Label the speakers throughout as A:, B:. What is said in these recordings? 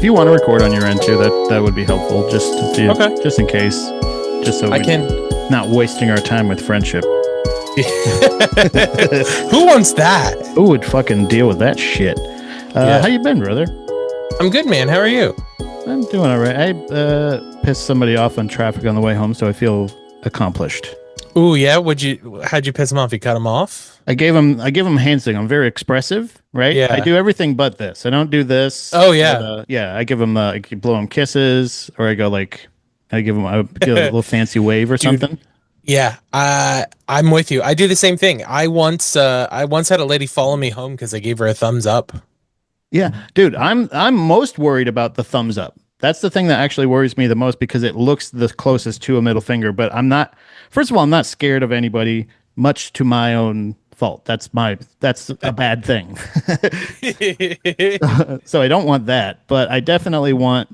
A: you want to record on your end too, that would be helpful.
B: Okay.
A: Just in case, just so
B: I
A: we
B: can.
A: not wasting our time with friendship.
B: Who wants that?
A: Who would fucking deal with that shit?
B: Yeah.
A: How you been, brother?
B: I'm good, man. How are you?
A: I'm doing all right. I pissed somebody off on traffic on the way home, so I feel accomplished.
B: Ooh, yeah. How'd you piss him off? You cut him off?
A: I gave him hand signal. I'm very expressive, right?
B: Yeah.
A: I do everything but this. I don't do this.
B: Oh, yeah.
A: But, yeah. I give him I blow him kisses, or I give him a little fancy wave or
B: Dude.
A: something.
B: Yeah. I'm with you. I do the same thing. I once had a lady follow me home because I gave her a thumbs up.
A: Yeah, dude, I'm most worried about the thumbs up. That's the thing that actually worries me the most because it looks the closest to a middle finger. But I'm not. First of all, I'm not scared of anybody, much to my own fault. That's a bad thing. So I don't want that. But I definitely want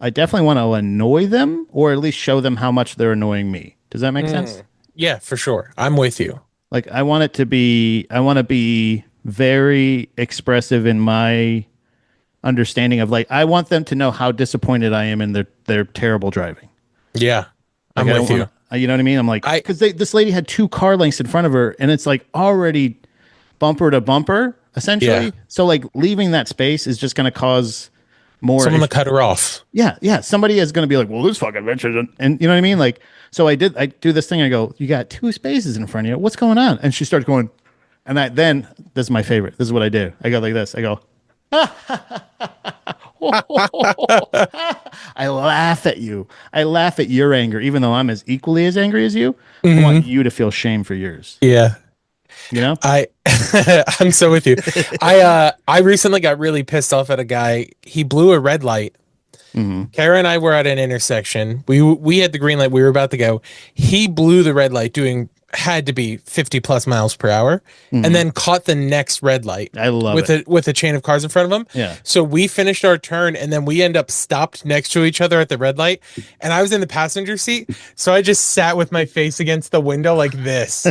A: to annoy them, or at least show them how much they're annoying me. Does that make sense?
B: Yeah, for sure. I'm with you.
A: Like I want to be very expressive in my understanding of, like, I want them to know how disappointed I am in their terrible driving.
B: Yeah, I'm
A: Like,
B: with you.
A: You know what I mean? I'm like, because this lady had two car lengths in front of her, and it's like already bumper to bumper, essentially.
B: Yeah.
A: So like leaving that space is just going to cause more.
B: Someone to cut her off.
A: Yeah. Somebody is going to be like, well, this fucking bitch isn't, and you know what I mean? Like, so I do this thing. I go, you got two spaces in front of you. What's going on? And she starts going, and then this is my favorite. This is what I do. I go like this. I go, I laugh at you. I laugh at your anger, even though I'm as equally as angry as you. I want you to feel shame for yours.
B: Yeah.
A: You know?
B: I'm so with you. I recently got really pissed off at a guy. He blew a red light. Kara and I were at an intersection. We had the green light. We were about to go. He blew the red light had to be 50 plus miles per hour, and then caught the next red light.
A: I love
B: with a chain of cars in front of him.
A: Yeah.
B: So we finished our turn, and then we end up stopped next to each other at the red light, and I was in the passenger seat, so I just sat with my face against the window like this,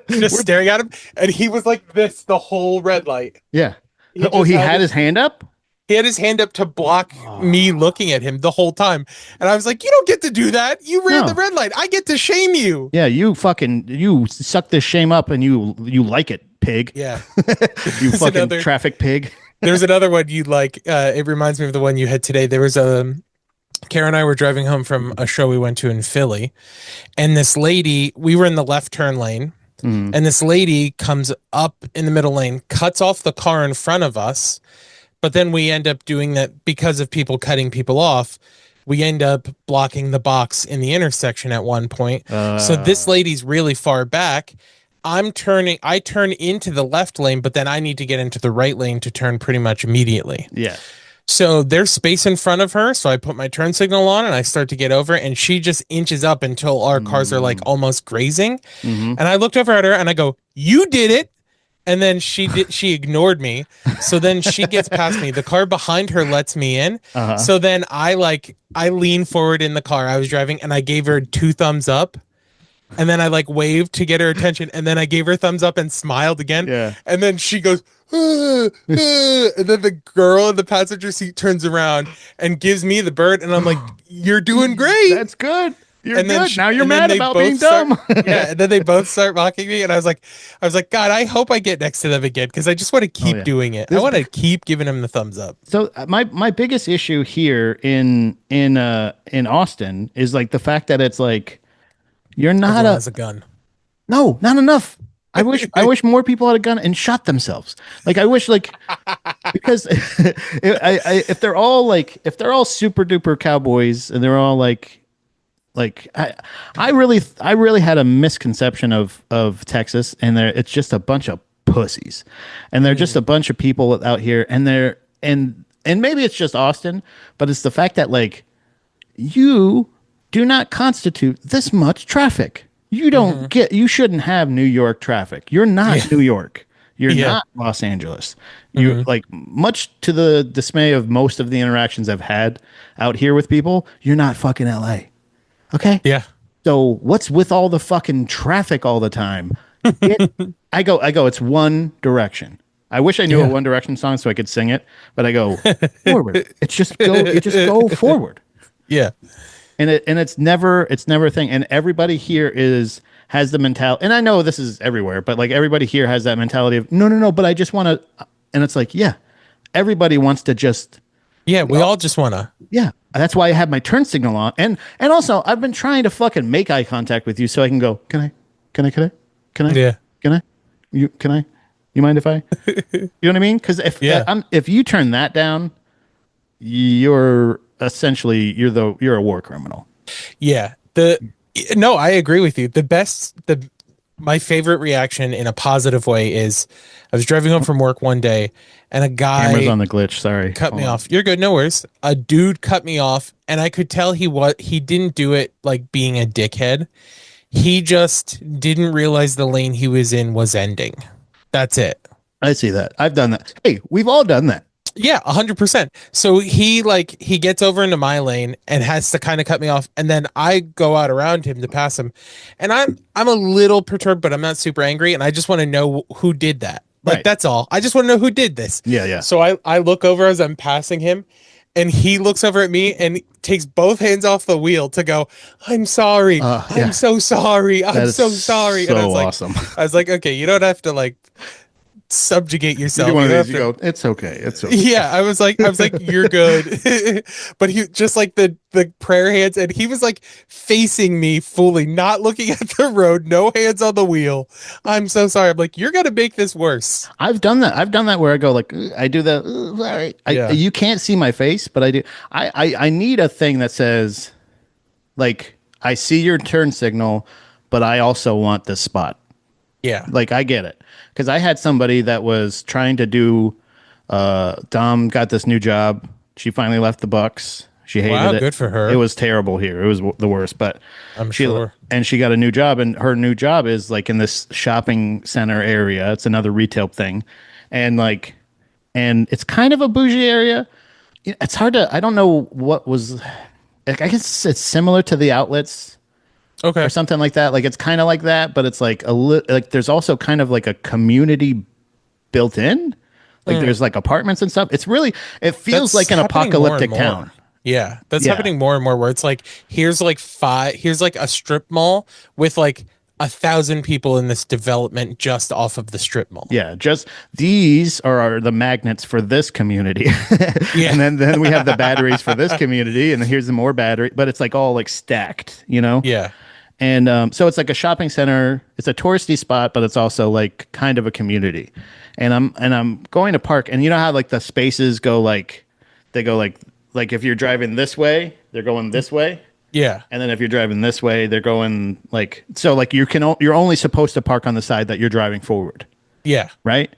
B: just staring at him, and he was like this the whole red light.
A: Yeah.
B: He
A: Had his hand up?
B: He had his hand up to block me looking at him the whole time. And I was like, you don't get to do that. You ran the red light. I get to shame you.
A: Yeah, you suck this shame up and you like it, pig.
B: Yeah.
A: You fucking traffic pig.
B: There's another one you'd like. It reminds me of the one you had today. There was Kara and I were driving home from a show we went to in Philly. And this lady, we were in the left turn lane. And this lady comes up in the middle lane, cuts off the car in front of us. But then we end up doing that because of people cutting people off. We end up blocking the box in the intersection at one point. So this lady's really far back. I turn into the left lane, but then I need to get into the right lane to turn pretty much immediately.
A: Yeah.
B: So there's space in front of her. So I put my turn signal on and I start to get over, and she just inches up until our cars are like almost grazing. And I looked over at her and I go, "You did it." And then she ignored me. So then she gets past me. The car behind her lets me in. So then I lean forward in the car I was driving, and I gave her 2 thumbs up. And then I waved to get her attention. And then I gave her thumbs up and smiled again.
A: Yeah.
B: And then she goes, and then the girl in the passenger seat turns around and gives me the bird. And I'm like, "You're doing great.
A: That's good. You're
B: and
A: good. Now you're mad about being dumb."
B: Yeah, and then they both start mocking me, and I was like, God, I hope I get next to them again because I just want to keep doing it. I want to keep giving them the thumbs up.
A: So my biggest issue here in Austin is like the fact that it's like you're not
B: Everyone has a gun.
A: No, not enough. I wish more people had a gun and shot themselves. Like I wish because if they're all super duper cowboys and they're all I really had a misconception of Texas, and it's just a bunch of pussies, and they're just a bunch of people out here, and maybe it's just Austin, but it's the fact that you do not constitute this much traffic. You don't you shouldn't have New York traffic. You're not New York. You're not Los Angeles. You much to the dismay of most of the interactions I've had out here with people, you're not fucking LA. Okay.
B: Yeah.
A: So what's with all the fucking traffic all the time? I go, it's one direction. I wish I knew a
B: Yeah.
A: One Direction song so I could sing it, but I go forward. It's just go. You just go forward,
B: Yeah.
A: and it's never a thing. And everybody here has the mentality. And I know this is everywhere, but like everybody here has that mentality of no, no, no. But I just want to. And it's like, yeah, everybody wants to just.
B: Yeah. We all just want to.
A: Yeah, that's why I have my turn signal on, and also I've been trying to fucking make eye contact with you so I can go. Can I?
B: Yeah.
A: Can I? Can I? You mind if I? You know what I mean? Because
B: Yeah.
A: if you turn that down, you're essentially you're a war criminal.
B: Yeah. No, I agree with you. My favorite reaction in a positive way is I was driving home from work one day and a
A: Camera's
B: guy
A: on the glitch. Sorry.
B: cut
A: Hold
B: me
A: on.
B: off. You're good, no worries. A dude cut me off and I could tell he didn't do it like being a dickhead. He just didn't realize the lane he was in was ending. That's it.
A: I see that. I've done that. Hey, we've all done that.
B: Yeah, 100%. So he gets over into my lane and has to kind of cut me off, and then I go out around him to pass him, and I'm a little perturbed, but I'm not super angry, and I just want to know who did that. Like
A: Right.
B: that's all. I just want to know who did this.
A: Yeah, yeah.
B: So I look over as I'm passing him, and he looks over at me and takes both hands off the wheel to go, "I'm sorry.
A: Yeah.
B: I'm so sorry. I'm
A: That is
B: so sorry."
A: so
B: And I was like,
A: awesome.
B: I was like, okay, you don't have to like subjugate
A: You
B: yourself.
A: do one of
B: You don't
A: these.
B: have
A: You
B: to-
A: go. It's okay. It's okay.
B: Yeah, I was like, you're good. But he just like the prayer hands, and he was like facing me fully, not looking at the road, no hands on the wheel. I'm so sorry. I'm like, you're gonna make this worse.
A: I've done that. I've done that where I go like I do the sorry.
B: Yeah.
A: You can't see my face, but I do. I need a thing that says like I see your turn signal, but I also want this spot.
B: Yeah.
A: Like I get it because I had somebody that was trying to do. Dom got this new job. She finally left the Bucks. She hated
B: Wow,
A: it.
B: good for her.
A: It was terrible here. It was the worst. But
B: I'm
A: she
B: sure.
A: and she got a new job, and her new job is like in this shopping center area. It's another retail thing, and it's kind of a bougie area. It's hard to. I don't know what was. I guess it's similar to the outlets
B: Okay.
A: or something like that. Like it's kind of like that, but it's like like there's also kind of like a community built in. Like there's like apartments and stuff. It feels
B: That's
A: like an
B: happening more
A: apocalyptic
B: and more.
A: town.
B: Yeah, that's
A: Yeah.
B: happening more and more where it's like here's like a strip mall with like 1,000 people in this development just off of the strip mall.
A: Yeah, just these are the magnets for this community.
B: Yeah.
A: And then we have the batteries for this community, and then here's the more battery, but it's like all like stacked, you know?
B: Yeah.
A: And so it's like a shopping center. It's a touristy spot, but it's also like kind of a community. And I'm going to park, and you know how like the spaces go like they go like if you're driving this way, they're going this way,
B: Yeah.
A: and then if you're driving this way, they're going like so like you're only supposed to park on the side that you're driving forward,
B: Yeah.
A: right?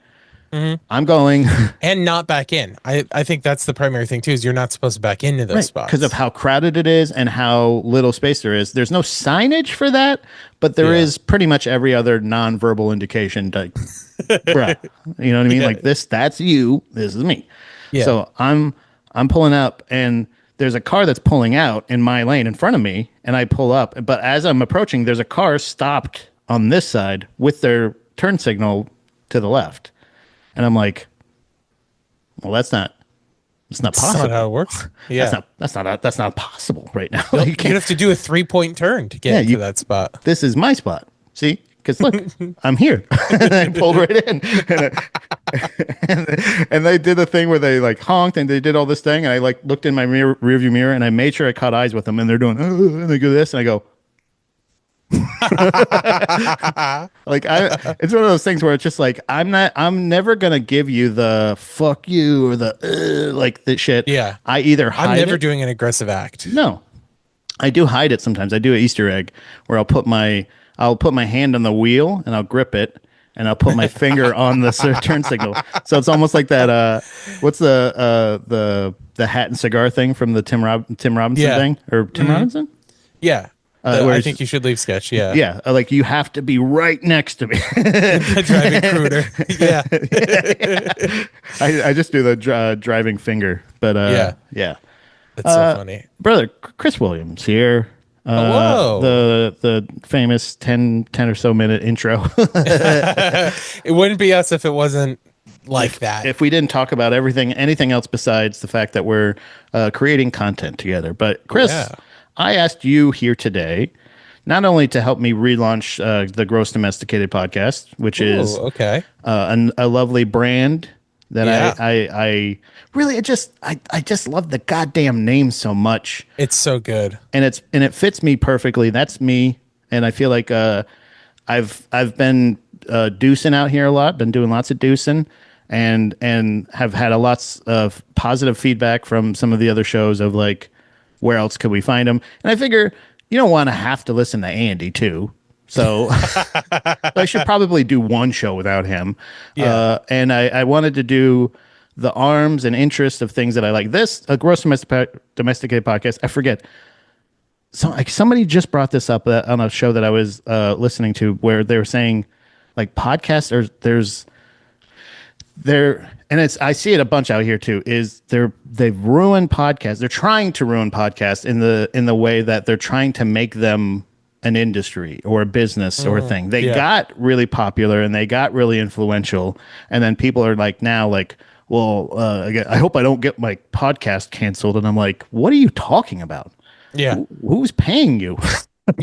A: I'm going
B: And not back in. I think that's the primary thing too, is you're not supposed to back into those spots.
A: because of how crowded it is and how little space there is. There's no signage for that, but there
B: Yeah.
A: is pretty much every other nonverbal indication. Like, bruh, you know what I mean?
B: Yeah.
A: Like that's you. This is me.
B: Yeah.
A: So I'm pulling up, and there's a car that's pulling out in my lane in front of me, and I pull up. But as I'm approaching, there's a car stopped on this side with their turn signal to the left, and I'm like, well, it's not
B: That's
A: possible.
B: not how it works. Yeah.
A: That's not possible right now.
B: Nope,
A: You
B: you'd
A: can't-
B: have to do a 3-point turn to get
A: Yeah,
B: to that spot.
A: this is my spot. See, because look, I'm here. And I pulled right in, and they did a thing where they like honked and they did all this thing, and I like looked in my rearview mirror, and I made sure I caught eyes with them, and they're doing, and they do this, and I go. Like it's one of those things where it's just like I'm never gonna give you the fuck you or the like the shit.
B: Yeah.
A: I either hide
B: I'm never
A: it.
B: doing an aggressive act.
A: No, I do hide it sometimes. I do an Easter egg where I'll put my hand on the wheel and I'll grip it, and I'll put my finger on the turn signal. So it's almost like that. What's the hat and cigar thing from the Tim Robinson
B: Yeah.
A: thing or Tim Robinson?
B: Yeah.
A: where
B: I
A: it's
B: think you should leave sketch. Yeah.
A: Yeah, like you have to be right next to me.
B: The driving crooner. Yeah.
A: I just do the driving finger, but yeah.
B: That's so funny.
A: Brother Chris Williams here.
B: Hello.
A: The famous 10 or so minute intro.
B: It wouldn't be us if it wasn't like that.
A: if we didn't talk about anything else besides the fact that we're creating content together. But Chris,
B: Yeah.
A: I asked you here today not only to help me relaunch the Gross Domesticated podcast, which
B: Ooh,
A: is
B: okay.
A: a lovely brand that
B: Yeah.
A: I really I just love the goddamn name so much,
B: It's so good.
A: and it fits me perfectly. That's me, and I feel like I've been deucing out here a lot, been doing lots of deucing, and have had a lots of positive feedback from some of the other shows of like where else could we find them, and I figure you don't want to have to listen to Andy too. So I should probably do one show without him.
B: Yeah.
A: And I wanted to do the arms and interest of things that I like. This, a gross domesticated podcast. I forget. So like somebody just brought this up on a show that I was listening to where they were saying like podcasts are they're and it's I see it a bunch out here too is they've ruined podcasts. They're trying to ruin podcasts in the way that they're trying to make them an industry or a business or a thing. They
B: yeah.
A: got really popular and they got really influential, and then people are like now like, well, I hope I don't get my podcast canceled, and I'm like, what are you talking about?
B: Yeah.
A: Who's paying you? but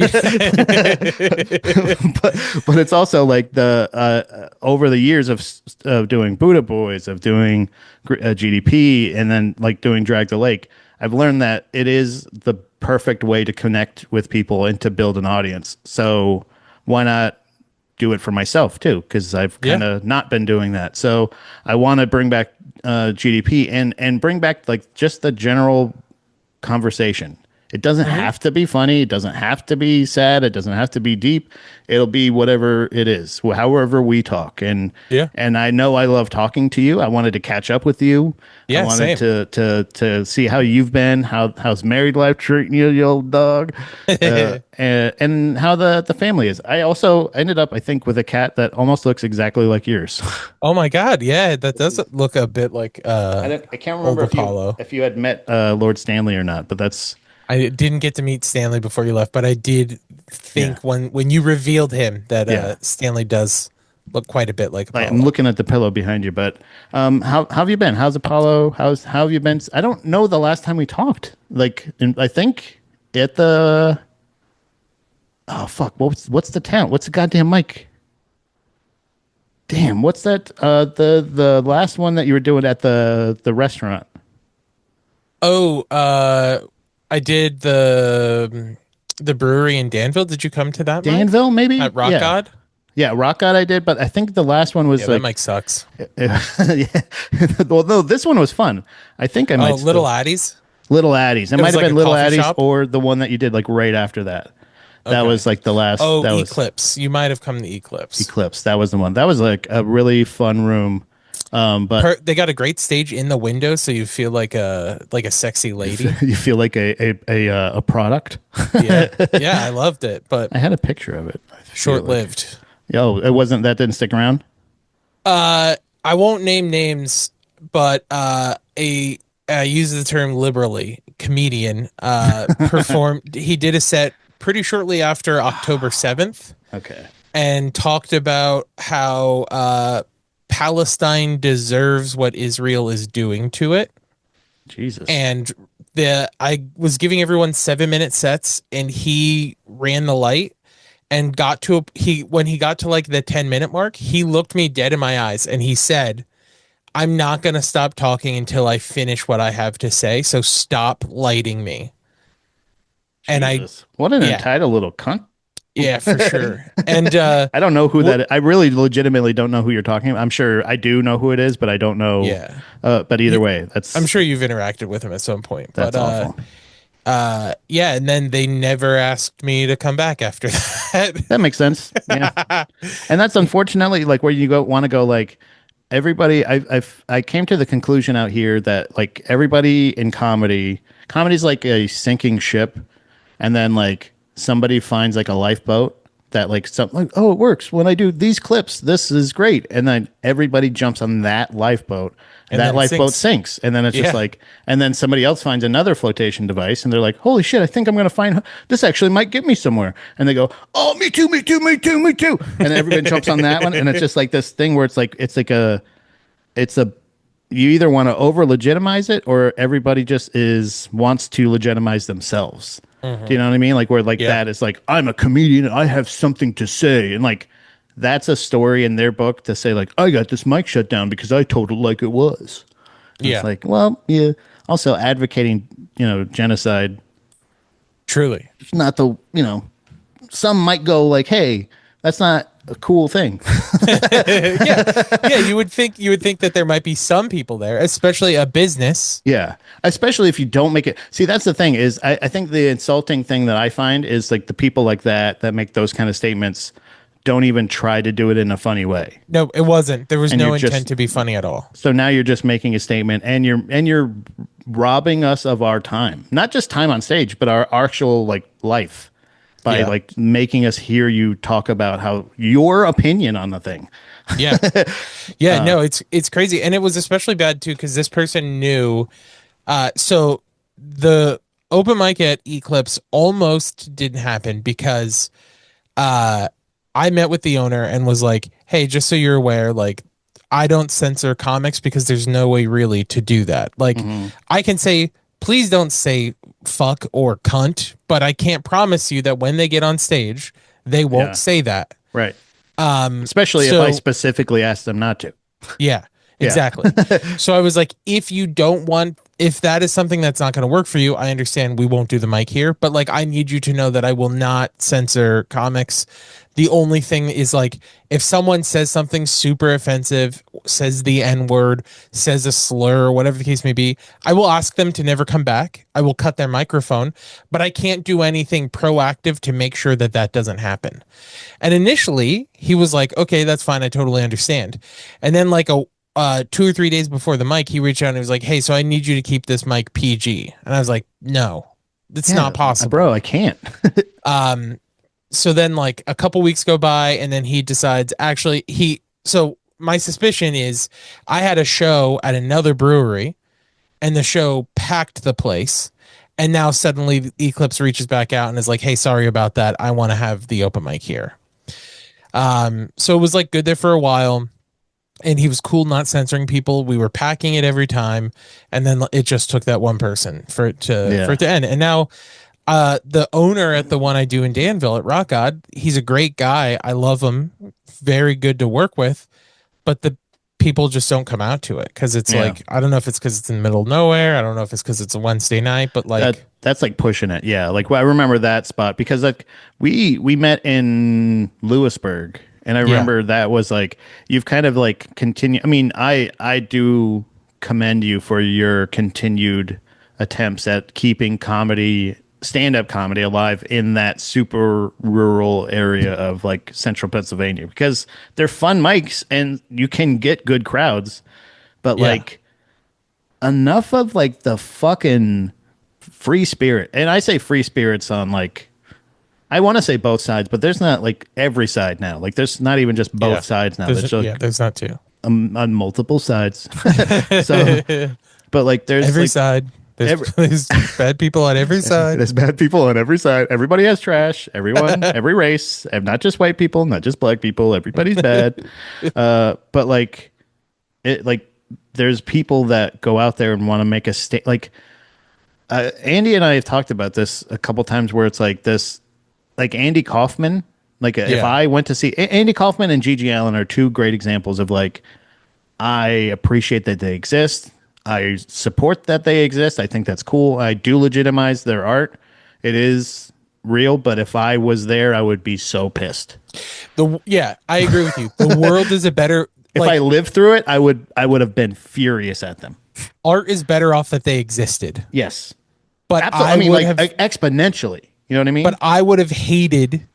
A: it's also like the over the years of doing Buddha Boys, of doing GDP, and then like doing Drag the Lake, I've learned that it is the perfect way to connect with people and to build an audience. So why not do it for myself too? Because I've kind of not been doing that. So I want to bring back GDP and bring back like just the general conversation. It doesn't have to be funny. It doesn't have to be sad. It doesn't have to be deep. It'll be whatever it is, however we talk. And
B: Yeah.
A: and I know I love talking to you. I wanted to catch up with you.
B: Yeah,
A: I wanted
B: same.
A: to see how you've been. How's married life treating you, you old dog, and how the family is. I also ended up, I think, with a cat that almost looks exactly like yours.
B: Oh my God. Yeah, that does look a bit like
A: I can't remember
B: old Apollo.
A: if you had met Lord Stanley or not, but that's.
B: I didn't get to meet Stanley before you left, but I did think when you revealed him that
A: Yeah.
B: Stanley does look quite a bit like Apollo.
A: I'm looking at the pillow behind you, but how have you been? How's Apollo? How have you been? I don't know the last time we talked. Like, I think at the oh fuck, what's the town? What's the goddamn mic? Damn, what's that? The last one that you were doing at the restaurant.
B: Oh, I did the brewery in Danville. Did you come to that, Mike?
A: Danville, maybe
B: At Rock
A: yeah.
B: God?
A: Yeah, Rock God I did, but I think the last one was
B: Yeah,
A: like
B: that mic sucks.
A: yeah. Well, no, this one was fun. I think I might
B: Oh, Little Addies?
A: Little Addies. It might
B: was
A: have
B: like
A: been
B: a
A: Little
B: coffee
A: Addies
B: shop?
A: or the one that you did like right after that. That
B: Okay.
A: was like the last.
B: Oh,
A: that was
B: Eclipse. You might have come to Eclipse.
A: Eclipse. That was the one. That was like a really fun room. But
B: They got a great stage in the window, so you feel like a sexy lady.
A: you feel like a product.
B: Yeah, yeah, I loved it, but
A: I had a picture of it. I feel
B: short
A: like.
B: lived.
A: Oh, it wasn't. That didn't stick around.
B: I won't name names, but a I use the term liberally. Comedian performed. He did a set pretty shortly after October 7th,
A: Okay.
B: and talked about how Palestine deserves what Israel is doing to it.
A: Jesus.
B: And I was giving everyone 7-minute sets, and he ran the light and when he got to like the 10-minute mark, he looked me dead in my eyes and he said, "I'm not going to stop talking until I finish what I have to say, so stop lighting me." And
A: Jesus. What an
B: yeah.
A: entitled little cunt.
B: Yeah, for sure. And
A: I don't know who that is. I really legitimately don't know who you're talking about. I'm sure I do know who it is, but I don't know.
B: Yeah.
A: But either way,
B: I'm sure you've interacted with him at some point.
A: That's
B: but,
A: awful.
B: Yeah, and then they never asked me to come back after that.
A: That makes sense. Yeah. And that's unfortunately like where you want to go like everybody I came to the conclusion out here that like everybody in comedy's like a sinking ship, and then like somebody finds like a lifeboat that like something like, oh, it works when I do these clips, this is great, and then everybody jumps on that lifeboat and that lifeboat sinks, and then it's just like, and then somebody else finds another flotation device and they're like, holy shit, I think I'm gonna find this actually might get me somewhere, and they go, oh, me too, and everybody jumps on that one, and it's just like this thing where it's like it's a you either want to over legitimize it or everybody just is wants to legitimize themselves. Do you know what I mean? Like where like
B: Yeah.
A: that is like I'm a comedian and I have something to say and like that's a story in their book to say like I got this mic shut down because I told it like it was. And it's
B: Yeah.
A: like, well, yeah, also advocating, genocide.
B: Truly.
A: It's not the, some might go like, hey, that's not a cool thing.
B: Yeah. Yeah. You would think that there might be some people there, especially a business.
A: Yeah. Especially if you don't make it. See, that's the thing is I think the insulting thing that I find is like the people like that make those kind of statements don't even try to do it in a funny way.
B: No, it wasn't. There was
A: And
B: no
A: you're
B: intent
A: just
B: to be funny at all.
A: so now you're just making a statement and you're robbing us of our time. Not just time on stage, but our actual like life by
B: Yeah.
A: like making us hear you talk about how your opinion on the thing.
B: Yeah. Yeah, no, it's crazy. And it was especially bad too, because this person knew so the open mic at Eclipse almost didn't happen because uh I met with the owner and was like, hey, just so you're aware, like I don't censor comics because there's no way really to do that. Like I can say, please don't say fuck or cunt, but I can't promise you that when they get on stage, they won't
A: Yeah.
B: say that.
A: Right. Especially if
B: So
A: I specifically asked them not to.
B: yeah,
A: Yeah.
B: exactly. So I was like, if that is something that's not going to work for you, I understand we won't do the mic here, but like, I need you to know that I will not censor comics. The only thing is like, if someone says something super offensive, says the N word, says a slur, whatever the case may be, I will ask them to never come back. I will cut their microphone, but I can't do anything proactive to make sure that that doesn't happen. And initially he was like, okay, that's fine. I totally understand. And then like 2 or 3 days before the mic, he reached out and he was like, hey, so I need you to keep this mic PG. And I was like, no, it's
A: Yeah,
B: not possible.
A: bro. I can't.
B: So then like a couple weeks go by and then he decides so my suspicion is I had a show at another brewery and the show packed the place. And now suddenly Eclipse reaches back out and is like, hey, sorry about that. I want to have the open mic here. So it was like good there for a while. And he was cool not censoring people. We were packing it every time. And then it just took that one person for it to end. And now the owner at the one I do in Danville at Rock God, he's a great guy. I love him. Very good to work with. But the people just don't come out to it because it's like, I don't know if it's because it's in the middle of nowhere. I don't know if it's because it's a Wednesday night, but like
A: that's like pushing it. Yeah. Like I remember that spot because like we met in Lewisburg and I remember that was like, you've kind of like continued. I mean, I do commend you for your continued attempts at keeping stand-up comedy alive in that super rural area of like central Pennsylvania because they're fun mics and you can get good crowds, but like enough of like the fucking free spirit. And I say free spirits on like, I want to say both sides, but there's not like every side now. Like there's not even just both sides now.
B: There's not two.
A: On multiple sides. So, but like there's
B: every
A: like,
B: side. There's bad people on every side.
A: There's bad people on every side. Everybody has trash. Everyone, every race, and not just white people, not just black people. Everybody's bad. But like, there's people that go out there and want to make a state. Like, Andy and I have talked about this a couple times, where it's like this, like Andy Kaufman. Like, if I went to see Andy Kaufman and Gigi Allen are two great examples of like, I appreciate that they exist. I support that they exist. I think that's cool. I do legitimize their art. It is real, but if I was there, I would be so pissed.
B: I agree with you. The world is a better.
A: If I lived through it, I would have been furious at them.
B: Art is better off that they existed.
A: Yes,
B: but
A: absolutely. I mean, like exponentially. You know what I mean?
B: But I would have hated.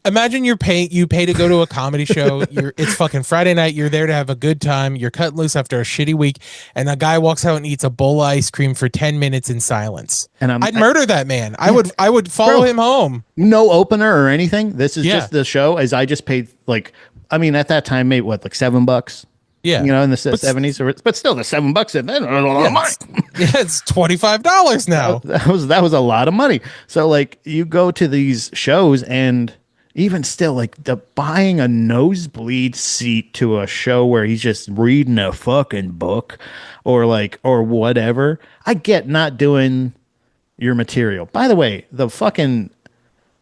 B: Imagine you pay to go to a comedy show. It's fucking Friday night. You're there to have a good time. You're cutting loose after a shitty week, and a guy walks out and eats a bowl of ice cream for 10 minutes in silence. And I'd murder that man. I would follow him home.
A: No opener or anything. This is just the show. As I just paid like, I mean, at that time, maybe like $7.
B: Yeah,
A: you know, in the 70s, but still, the $7 and then a lot of money.
B: It's $25 now.
A: That was a lot of money. So like, you go to these shows and even still, like the buying a nosebleed seat to a show where he's just reading a fucking book or like or whatever. I get not doing your material. By the way, the fucking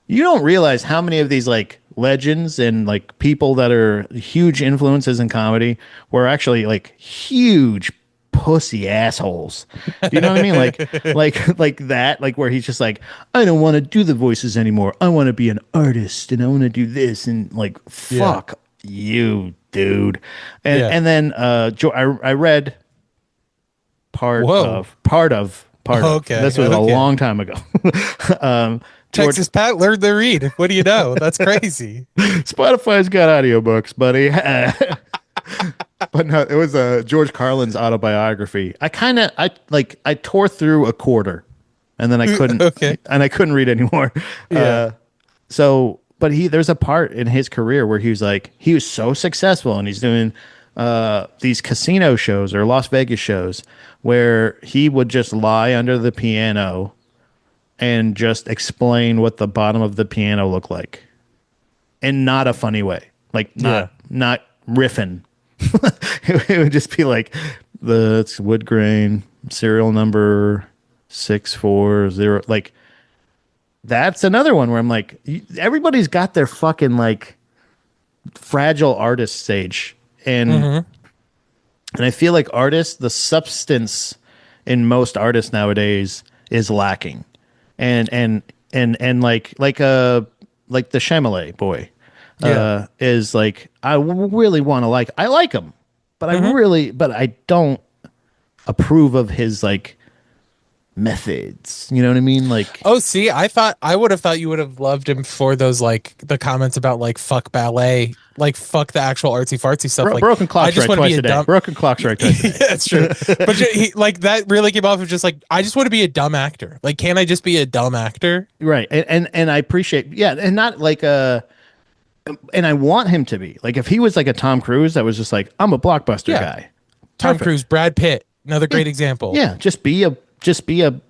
A: you don't realize how many of these like legends and like people that are huge influences in comedy were actually like huge pussy assholes. Do you know what I mean? Like that, like where he's just like, I don't want to do the voices anymore. I want to be an artist and I want to do this and like
B: Yeah.
A: fuck you, dude. And
B: Yeah.
A: and then I read
B: Whoa.
A: part of.
B: Okay.
A: This was a
B: Okay.
A: long time ago. um George
B: Texas Pat learned to read. What do you know? That's crazy.
A: Spotify's got audiobooks, buddy. But no, it was George Carlin's autobiography. I tore through a quarter, and then
B: Okay.
A: I couldn't read anymore.
B: Yeah.
A: But there's a part in his career where he was so successful, and he's doing these casino shows or Las Vegas shows where he would just lie under the piano and just explain what the bottom of the piano looked like, in not a funny way, like
B: Yeah.
A: not riffing. It would just be like it's wood grain serial number 640. Like that's another one where I'm like, everybody's got their fucking like fragile artist stage, and I feel like artists, the substance in most artists nowadays is lacking, and like the Chalamet boy,
B: Yeah.
A: is like really want to I like him, but but I don't approve of his like methods. You know what I mean? Like,
B: Oh, see, I would have thought you would have loved him for those like the comments about like fuck ballet, like fuck the actual artsy fartsy stuff. Like
A: broken
B: I
A: clocks
B: just
A: right
B: want to be
A: twice
B: a
A: a day.
B: dumb.
A: Broken clocks right twice a day.
B: Yeah, that's true. But like that really came off of just like I just want to be a dumb actor. Like, can I just be a dumb actor?
A: Right, and I appreciate, yeah, and not like and I want him to be like, if he was like a Tom Cruise that was just like, I'm a blockbuster
B: Yeah.
A: guy.
B: Tom
A: Perfect.
B: Cruise, Brad Pitt, another great example.
A: Yeah, just be a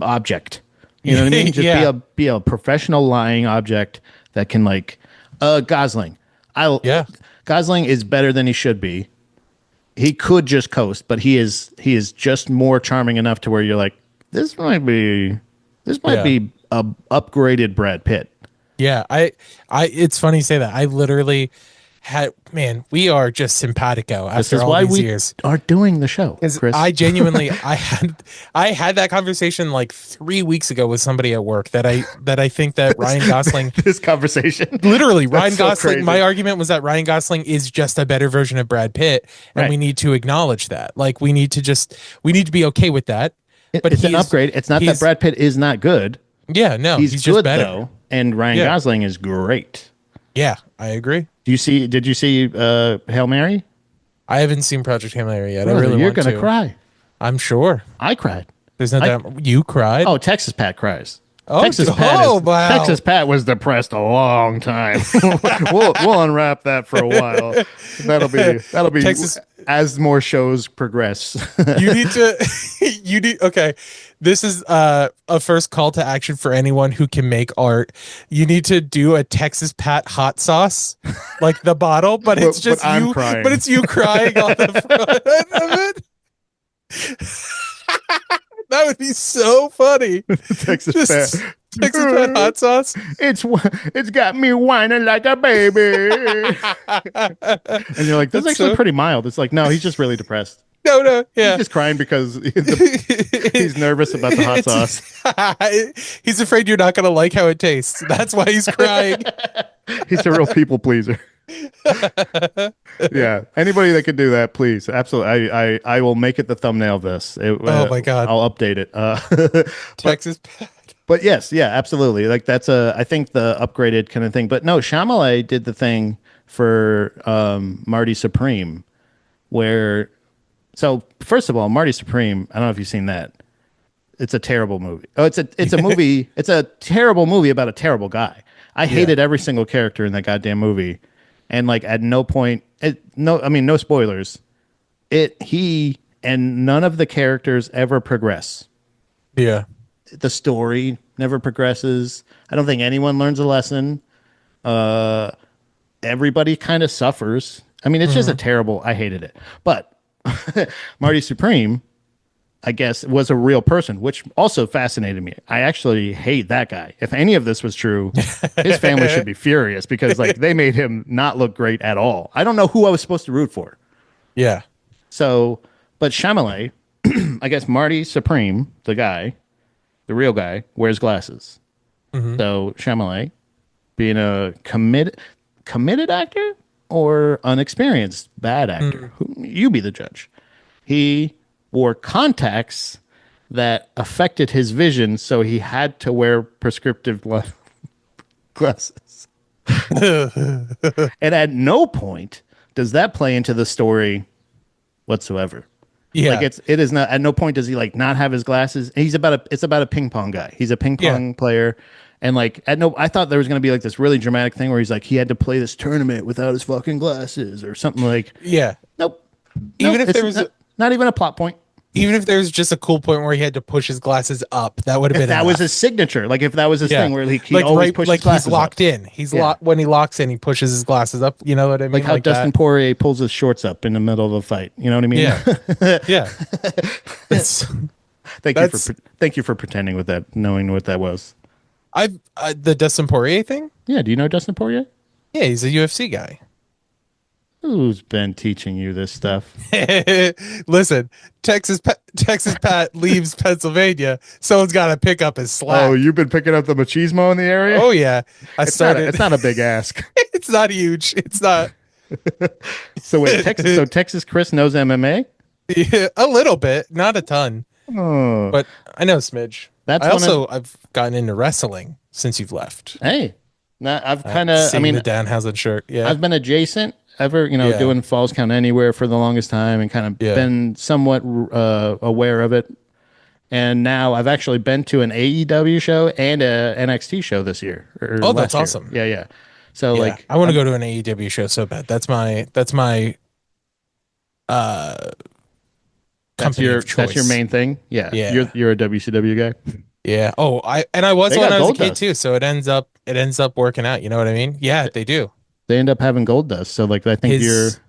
A: object. You know what I mean? Just
B: Yeah.
A: be a professional lying object that can like Gosling.
B: Yeah.
A: Gosling is better than he should be. He could just coast, but he is just more charming enough to where you're like, this might
B: Yeah.
A: be a upgraded Brad Pitt.
B: Yeah, it's funny you say that. I literally had, man, we are just simpatico
A: This
B: after
A: is
B: all
A: why
B: these
A: we
B: years.
A: are doing the show,
B: 'Cause
A: Chris.
B: I genuinely, I had that conversation like 3 weeks ago with somebody at work that I think that Ryan Gosling,
A: this conversation.
B: literally Ryan
A: so
B: Gosling,
A: crazy.
B: my argument was that Ryan Gosling is just a better version of Brad Pitt, and
A: Right.
B: we need to acknowledge that. Like we need to be okay with that. But
A: It's an
B: he's-
A: upgrade. It's not that
B: he's-
A: Brad Pitt is not good.
B: Yeah, no,
A: He's
B: just
A: good
B: better.
A: though, and Ryan
B: Yeah.
A: Gosling is great.
B: Yeah, I agree.
A: Did you see Hail Mary?
B: I haven't seen Project Hail Mary yet. I
A: Brother,
B: really
A: you're
B: want
A: gonna
B: to.
A: cry.
B: I'm sure.
A: I cried.
B: There's no doubt. You cried.
A: Oh, Texas Pat cries.
B: Oh,
A: Texas
B: wow.
A: Texas Pat was depressed a long time. We'll unwrap that for a while. That'll be
B: Texas-
A: as more shows progress.
B: You need to. You need. Okay, this is a first call to action for anyone who can make art. You need to do a Texas Pat hot sauce, like the bottle, but it's just
A: but I'm
B: you.
A: crying.
B: But it's you crying on the front of it. That would be so funny.
A: Texas
B: Just
A: Pat.
B: Texas Pat hot sauce.
A: It's got me whining like a baby. And you're like, this is
B: That's
A: actually
B: so-
A: pretty mild. It's like, no, he's just really depressed.
B: No, yeah.
A: He's just crying because he's nervous about the hot sauce.
B: He's afraid you're not going to like how it tastes. That's why he's crying.
A: He's a real people pleaser. Yeah, anybody that could do that, please, absolutely. I will make it the thumbnail of this.
B: Oh my God.
A: I'll update it.
B: Texas Pat.
A: But yes, yeah, absolutely. Like that's I think the upgraded kind of thing. But no, Shyamalan did the thing for Marty Supreme, where. So first of all, Marty Supreme. I don't know if you've seen that. It's a terrible movie. Oh, it's a movie. It's a terrible movie about a terrible guy. I hated every single character in that goddamn movie, and like at no point, no spoilers. He and none of the characters ever progress.
B: Yeah.
A: The story never progresses. I don't think anyone learns a lesson. Everybody kind of suffers. I mean, it's just a
B: Hmm.
A: terrible. I hated it, but Marty Supreme, I guess, was a real person, which also fascinated me. I actually hate that guy. If any of this was true, his family should be furious because like they made him not look great at all. I don't know who I was supposed to root for.
B: Yeah.
A: So, but Chalamet, I guess Marty Supreme, the guy, the real guy, wears glasses.
B: Hmm.
A: So Chalamet, being a committed actor or unexperienced bad actor, you be the judge. He wore contacts that affected his vision, so he had to wear prescriptive glasses. And at no point does that play into the story whatsoever. Like
B: Yeah.
A: it is not, at no point does he like not have his glasses. He's about a it's about a ping pong guy. He's a ping
B: Yeah.
A: pong player. And like at no I thought there was gonna be like this really dramatic thing where he's like he had to play this tournament without his fucking glasses or something like
B: Yeah.
A: nope.
B: Even
A: Nope.
B: if
A: It's
B: there was
A: not even a plot point.
B: even if there was just a cool point where he had to push his glasses up, that would have
A: If
B: been
A: that was his
B: enough.
A: signature, like if that was his
B: Yeah.
A: thing where he
B: Like
A: always
B: right
A: pushed his
B: like he's
A: glasses up.
B: locked in. He's
A: Yeah.
B: locked when he locks in, he pushes his glasses up. You know what I
A: Like
B: mean?
A: how
B: Like
A: Dustin
B: that.
A: Poirier pulls his shorts up in the middle of a fight. You know what I mean?
B: Yeah. Yeah. It's that's
A: Thank you for pretending with that, knowing what that was.
B: I've the Dustin Poirier thing.
A: Yeah, do you know Dustin Poirier?
B: Yeah, he's a UFC guy.
A: Who's been teaching you this stuff?
B: Listen, Texas Pat leaves Pennsylvania. Someone's got to pick up his
A: Oh,
B: slack.
A: you've been picking up the machismo in the area?
B: Oh yeah, I started.
A: It's not a big ask.
B: It's not huge. It's not.
A: So wait, Texas Chris knows MMA?
B: Yeah, a little bit, not a ton,
A: Oh,
B: but I know a smidge.
A: that's
B: I
A: one of
B: also I've gotten into wrestling since you've left.
A: hey. Now I've kind of I
B: Seeing the
A: mean,
B: Danhausen shirt. Yeah,
A: I've been adjacent ever,
B: yeah,
A: doing Falls Count Anywhere for the longest time and kind of
B: yeah.
A: been somewhat aware of it. And now I've actually been to an AEW show and a NXT show this year or
B: Oh, that's
A: last year.
B: awesome.
A: Yeah, yeah. So
B: Yeah,
A: like
B: I want to go to an AEW show so bad. That's my uh company of
A: that's your
B: choice.
A: main thing. Yeah,
B: Yeah.
A: you're a WCW guy.
B: Yeah. Oh, I was
A: They
B: when
A: got
B: I was a
A: gold
B: kid
A: dust.
B: too, so it ends up working out. You know what I mean? Yeah, they do.
A: They end up having gold dust. So like I think you're.
B: His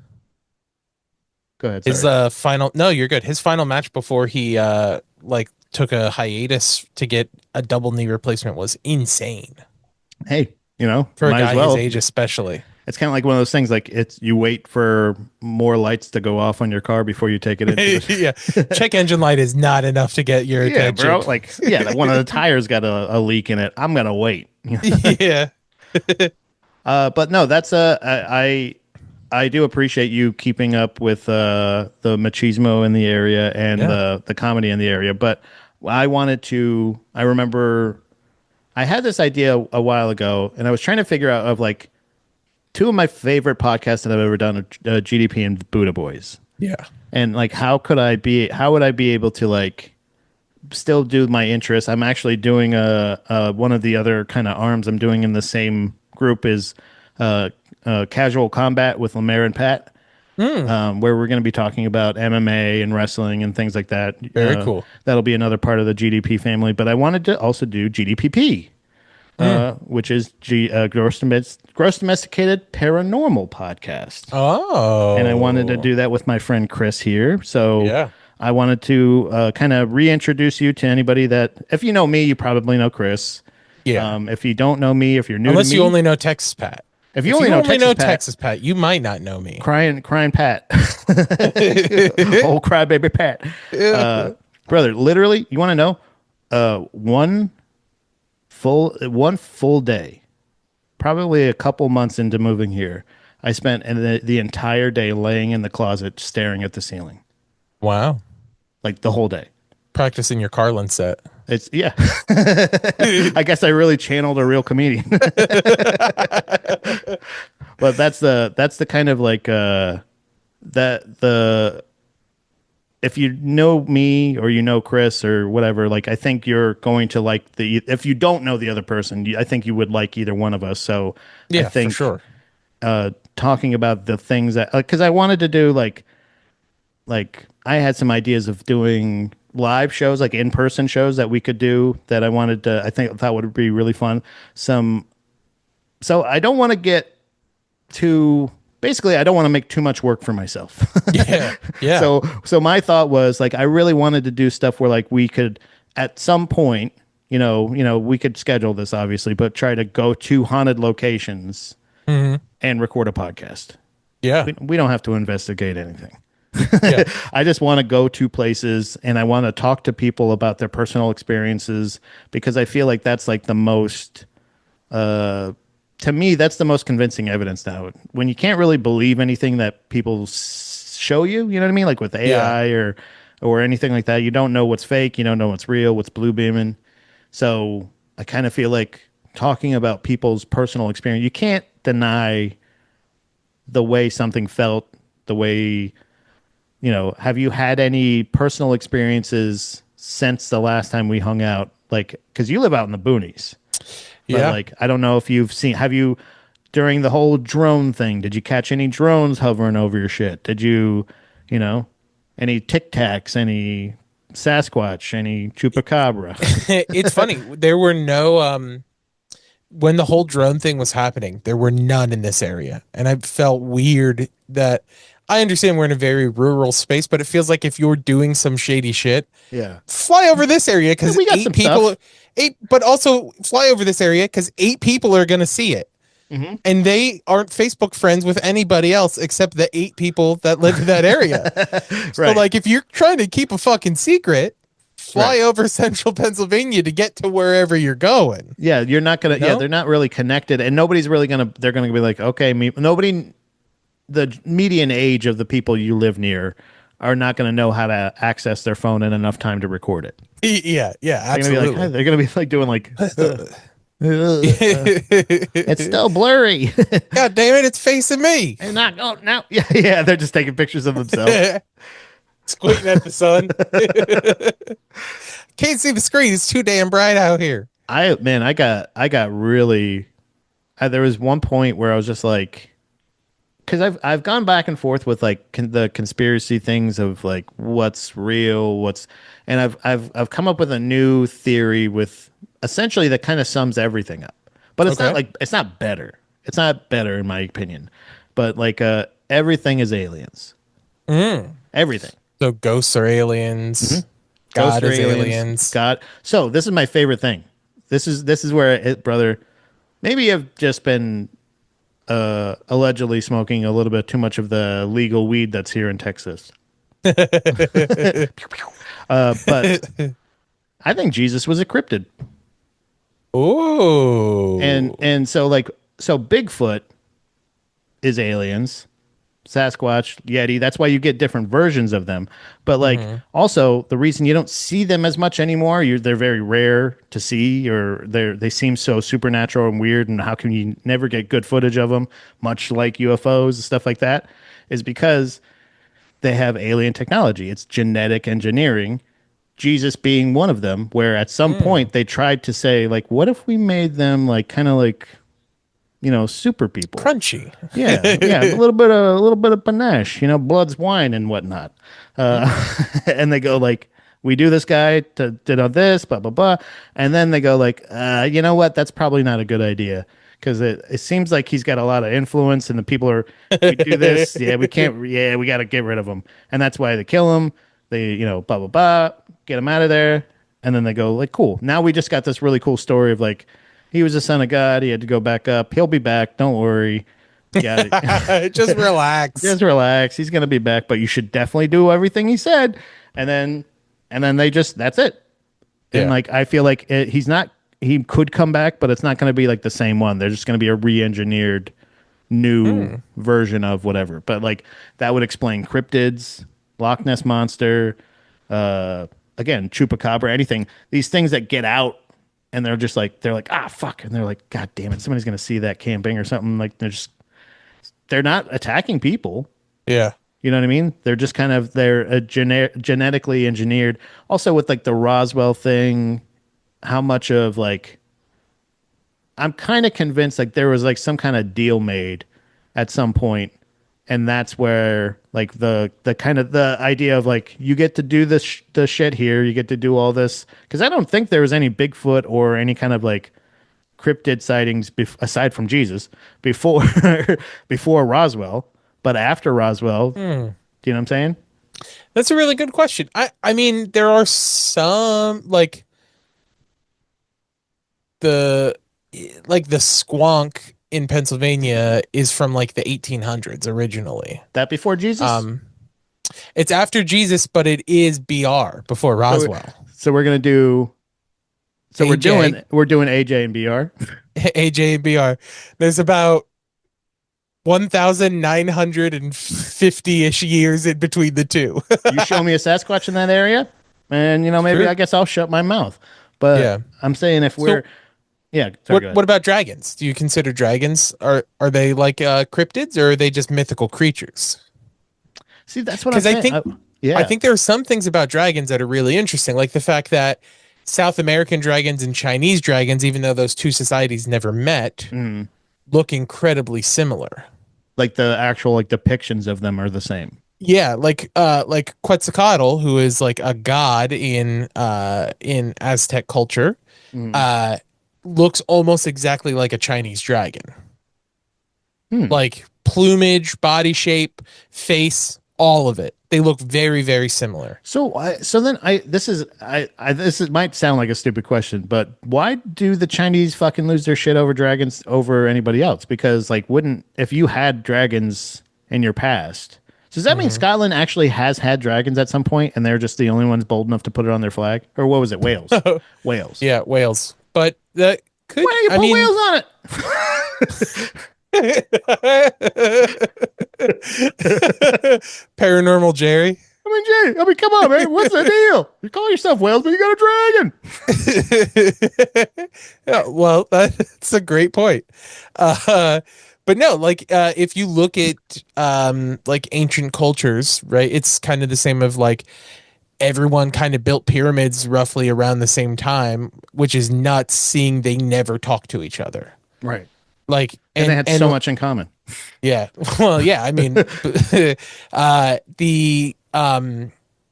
A: Go ahead.
B: his
A: Sorry.
B: final no, you're good. His final match before he like took a hiatus to get a double knee replacement was insane
A: Hey,
B: for a
A: might as
B: guy his
A: well.
B: age, especially.
A: It's kind of like one of those things. Like it's you wait for more lights to go off on your car before you take it into the.
B: Yeah, check engine light is not enough to get your
A: Yeah, bro.
B: attention.
A: Like yeah, like one of the tires got a leak in it. I'm gonna wait.
B: Yeah,
A: But no, that's I do appreciate you keeping up with the machismo in the area and
B: yeah.
A: the comedy in the area. But I remember I had this idea a while ago, and I was trying to figure out of like two of my favorite podcasts that I've ever done are GDP and Buddha Boys,
B: Yeah.
A: and like how would I be able to like still do my interests? I'm actually doing a one of the other kind of arms I'm doing in the same group is casual combat with Lemaire and Pat, where we're going to be talking about MMA and wrestling and things like that.
B: Very cool.
A: That'll be another part of the GDP family. But I wanted to also do GDPP, which is Gross Domesticated Paranormal Podcast.
B: Oh.
A: And I wanted to do that with my friend Chris here. So
B: Yeah.
A: I wanted to kind of reintroduce you to anybody that, if you know me, you probably know Chris.
B: Yeah.
A: If you don't know me, if you're new
B: Unless
A: to me,
B: you only know Texas Pat.
A: if
B: If
A: you only
B: you
A: know
B: only
A: Texas
B: know
A: Pat,
B: Texas Pat, you might not know me.
A: crying Pat, old crybaby Pat, brother. Literally, you want to know? One full day, probably a couple months into moving here, I spent the entire day laying in the closet staring at the ceiling,
B: Wow.
A: like the whole day.
B: Practicing your Carlin set.
A: It's yeah. I guess I really channeled a real comedian. But that's the kind of like that the if you know me or you know Chris or whatever, like I think you're going to like if you don't know the other person, I think you would like either one of us. So I
B: Yeah,
A: think
B: for sure.
A: talking about the things that because I wanted to do like I had some ideas of doing live shows, like in-person shows that we could do that I wanted to I think that would be really fun. Some so I don't want to get too basically I don't want to make too much work for myself.
B: Yeah. Yeah.
A: So my thought was like I really wanted to do stuff where like we could at some point, we could schedule this obviously, but try to go to haunted locations
B: Hmm.
A: and record a podcast.
B: Yeah.
A: We don't have to investigate anything.
B: Yeah.
A: I just want to go to places and I want to talk to people about their personal experiences because I feel like that's like the most to me that's the most convincing evidence now. When you can't really believe anything that people show you, you know what I mean? Like with
B: Yeah.
A: AI or anything like that, you don't know what's fake, you don't know what's real, what's blue beaming. So I kind of feel like talking about people's personal experience, you can't deny the way something felt, the way have you had any personal experiences since the last time we hung out? Like, because you live out in the boonies, but
B: Yeah.
A: like, I don't know if have you, during the whole drone thing, did you catch any drones hovering over your shit? Did you, you know, any Tic Tacs, any Sasquatch, any Chupacabra?
B: It's funny. There were no when the whole drone thing was happening, there were none in this area. And I felt weird that I understand we're in a very rural space, but it feels like if you're doing some shady shit,
A: Yeah.
B: fly over this area
A: Yeah,
B: because
A: we got some stuff.
B: but also fly over this area because 8 people are going to see it.
A: Hmm.
B: And they aren't Facebook friends with anybody else except the 8 people that live in that area. So,
A: Right.
B: like, if you're trying to keep a fucking secret, fly
A: Right.
B: over central Pennsylvania to get to wherever you're going.
A: Yeah, you're not gonna.
B: You
A: Yeah,
B: know?
A: they're not really connected, and nobody's really gonna. They're gonna be like, okay, nobody. The median age of the people you live near are not going to know how to access their phone in enough time to record it.
B: Yeah, yeah,
A: They're going to be like,
B: absolutely.
A: they're going to be like doing like, it's still blurry.
B: God damn it, it's facing me.
A: And not oh no, yeah, yeah. They're just taking pictures of themselves.
B: Squinting at the sun. Can't see the screen. It's too damn bright out here.
A: I got really. There was one point where I was just like, because I've gone back and forth with like the conspiracy things of like what's real, and I've come up with a new theory with essentially that kind of sums everything up. But it's not
B: Okay.
A: like it's not better. It's not better in my opinion. But like everything is aliens.
B: Mm.
A: Everything.
B: So ghosts are aliens.
A: Ghosts
B: God
A: are
B: is
A: aliens.
B: aliens.
A: God. So this is my favorite thing. This is where brother. Maybe you've just been allegedly smoking a little bit too much of the legal weed that's here in Texas. But I think Jesus was a cryptid, and
B: Oh.
A: and so like so Bigfoot is aliens, Sasquatch, Yeti. That's why you get different versions of them. But like
B: Hmm.
A: also the reason you don't see them as much anymore, they're very rare to see, or they seem so supernatural and weird. And how can you never get good footage of them, much like UFOs and stuff like that, is because they have alien technology. It's genetic engineering. Jesus being one of them, where at some
B: Mm.
A: point they tried to say like, what if we made them like kind of like super people?
B: Crunchy.
A: Yeah, yeah, a little bit of panache, blood's wine and whatnot. And they go like, we do this guy to did all this, blah blah blah, and then they go like, you know what? That's probably not a good idea because it seems like he's got a lot of influence, and the people are, we do this, yeah, we can't, yeah, we got to get rid of him, and that's why they kill him. They, blah blah blah, get him out of there, and then they go like, cool. Now we just got this really cool story of like, he was a son of God. He had to go back up. He'll be back. Don't worry. Got it.
B: Just relax.
A: Just relax. He's gonna be back, but you should definitely do everything he said. And then they just that's it. And
B: Yeah.
A: like I feel like he's not. He could come back, but it's not going to be like the same one. There's just going to be a re-engineered new
B: Hmm.
A: version of whatever. But like that would explain cryptids, Loch Ness monster, again chupacabra, anything. These things that get out and they're like ah fuck, and they're like god damn it, somebody's going to see that camping or something. Like they're not attacking people.
B: Yeah.
A: You know what I mean? They're just kind of they're genetically engineered. Also with like the Roswell thing, how much of like I'm kind of convinced like there was like some kind of deal made at some point, and that's where like the kind of the idea of like you get to do this the shit here, you get to do all this because I don't think there was any Bigfoot or any kind of like cryptid sightings aside from Jesus before before Roswell, but after Roswell, do
B: Hmm.
A: you know what I'm saying?
B: That's a really good question. I mean, there are some the the squonk in Pennsylvania is from like the 1800s originally.
A: That before Jesus?
B: Um, it's after Jesus, but it is BR before
A: So
B: Roswell.
A: so we're gonna do so
B: AJ,
A: we're doing AJ and BR.
B: AJ and BR. There's about 1,950-ish years in between the two.
A: You show me a Sasquatch in that area, and maybe I
B: Sure.
A: guess I'll shut my mouth. But
B: Yeah.
A: I'm saying if we're
B: So
A: yeah, sorry,
B: what
A: go ahead.
B: what about dragons? Do you consider dragons are they like cryptids or are they just mythical creatures?
A: See, that's what I'm
B: Because I
A: saying.
B: think I
A: Yeah.
B: think there are some things about dragons that are really interesting, like the fact that South American dragons and Chinese dragons, even though those two societies never met,
A: Mm.
B: look incredibly similar.
A: Like the actual like depictions of them are the same.
B: Yeah, like Quetzalcoatl, who is like a god in Aztec culture,
A: Mm.
B: uh looks almost exactly like a Chinese dragon.
A: Hmm.
B: Like plumage, body shape, face, all of it. They look very, very similar.
A: So then this is might sound like a stupid question, but why do the Chinese fucking lose their shit over dragons over anybody else? Because like wouldn't if you had dragons in your past, does that mean
B: Mhm.
A: Scotland actually has had dragons at some point and they're just the only ones bold enough to put it on their flag? Or what was it? Wales. Wales.
B: Yeah, whales. But that
A: Why
B: could,
A: don't you
B: I
A: put
B: mean,
A: whales on it?
B: Paranormal Jerry.
A: Come on, man. What's the deal? You call yourself Wales, but you got a dragon.
B: Yeah, well, that's a great point. But no, if you look at like ancient cultures, right? It's kind of the same of like everyone kind of built pyramids roughly around the same time, which is nuts seeing they never talk to each other.
A: Right.
B: Like
A: And they had so much in common.
B: yeah. Well, yeah, I mean the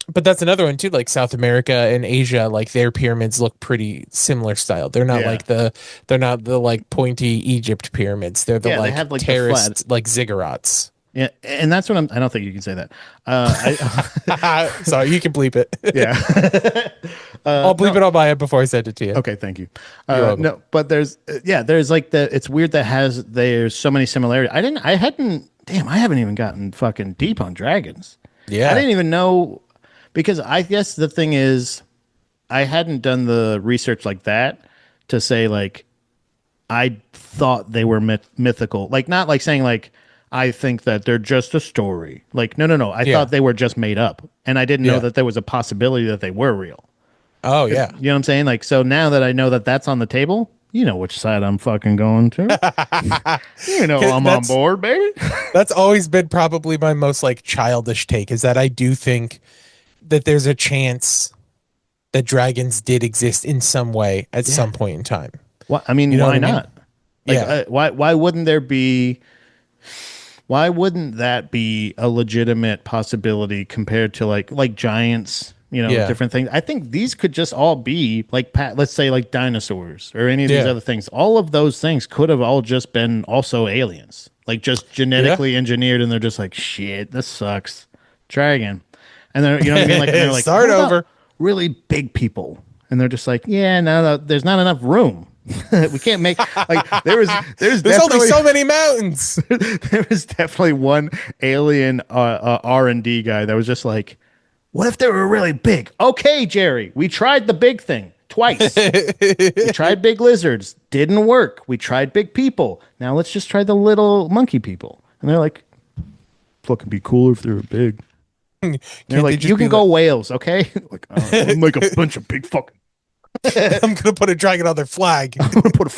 B: but that's another one too, like South America and Asia, like their pyramids look pretty similar style.
A: Yeah.
B: They're not the like pointy Egypt pyramids. They're the
A: Yeah, they
B: like
A: have like the flat.
B: terraced like ziggurats.
A: Yeah, and that's what I don't think you can say that.
B: Sorry, you can bleep it.
A: Yeah.
B: I'll bleep
A: No.
B: it on my end before I send it to you.
A: Okay, thank you.
B: You're welcome.
A: No, but there's like it's weird that there's so many similarities. I haven't even gotten fucking deep on dragons. I
B: Yeah.
A: didn't even know because I guess the thing is I hadn't done the research like that to say like I thought they were mythical. Like not like saying like I think that they're just a story. Like no. I
B: Yeah.
A: thought they were just made up, and I didn't know
B: Yeah.
A: that there was a possibility that they were real.
B: Oh yeah.
A: You know what I'm saying? Like so now that I know that that's on the table, you know which side I'm fucking going to. You know I'm on
B: That's
A: board, baby.
B: that's always been probably my most like childish take is that I do think that there's a chance that dragons did exist in some way at
A: Yeah.
B: some point in time.
A: Well, I mean,
B: You know what
A: why
B: I mean?
A: not? Like,
B: Yeah.
A: why wouldn't there be? Why wouldn't that be a legitimate possibility compared to like giants?
B: Yeah.
A: Different things. I think these could just all be like, let's say, like dinosaurs or any of these
B: Yeah.
A: other things. All of those things could have all just been also aliens, like just
B: Yeah.
A: genetically engineered, and they're just like, shit, this sucks, dragon. And they're, you know what I mean? Like, and they're like,
B: Start
A: what about
B: over.
A: really big people? And they're just like, yeah, no, there's not enough room. We can't make like there's
B: There's only
A: definitely
B: so many mountains.
A: there was definitely one alien R&D guy that was just like, what if they were really big? Okay, Jerry, we tried the big thing twice. We tried big lizards, didn't work. We tried big people. Now let's just try the little monkey people. And they're like, fucking be cooler if they were big. And they're
B: Can't they
A: like,
B: just
A: you
B: be
A: can go whales, okay? Like, I'll make a bunch of big fucking.
B: I'm gonna put a dragon on their flag.
A: I'm gonna put a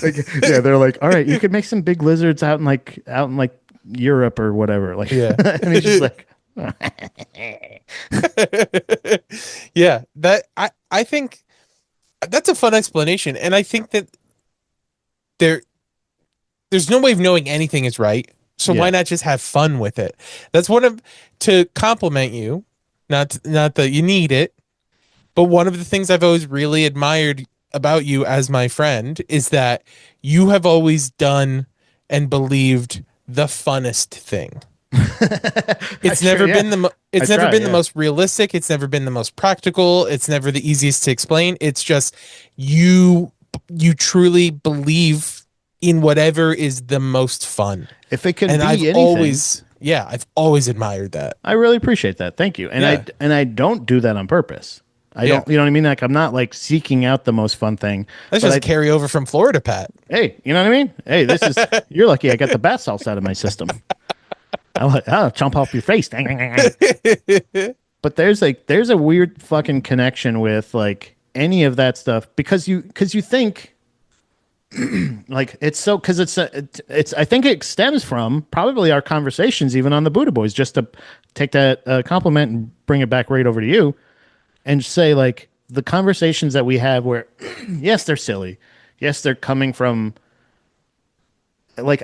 A: like, yeah, they're like, all right, you could make some big lizards out in like Europe or whatever. Like,
B: Yeah.
A: and he's just like,
B: Yeah, that I think that's a fun explanation, and I think that there there's no way of knowing anything is right. So
A: yeah,
B: why not just have fun with it? That's one of to compliment you, not that you need it. But one of the things I've always really admired about you as my friend is that you have always done and believed the funnest thing.
A: I
B: It's
A: sure,
B: never
A: yeah.
B: been the
A: I
B: it's never
A: try,
B: been the
A: yeah.
B: most realistic, it's never been the most practical, it's never the easiest to explain. It's just you you truly believe in whatever is the most fun.
A: If it can
B: And
A: be anything,
B: I've always admired that.
A: I really appreciate that. Thank you.
B: Yeah.
A: And I don't do that on purpose. I
B: Yeah.
A: don't, you know what I mean? Like I'm not like seeking out the most fun thing,
B: That's
A: but
B: just
A: I,
B: carry over from Florida, Pat.
A: hey, you know what I mean? Hey, this is, you're lucky I got the bath salts out of my system. I'll chomp off your face. But there's a weird fucking connection with like any of that stuff because you think like it's so because it's I think it stems from probably our conversations even on the Buddha Boys just to take that compliment and bring it back right over to you and say like the conversations that we have where yes they're silly, yes they're coming from like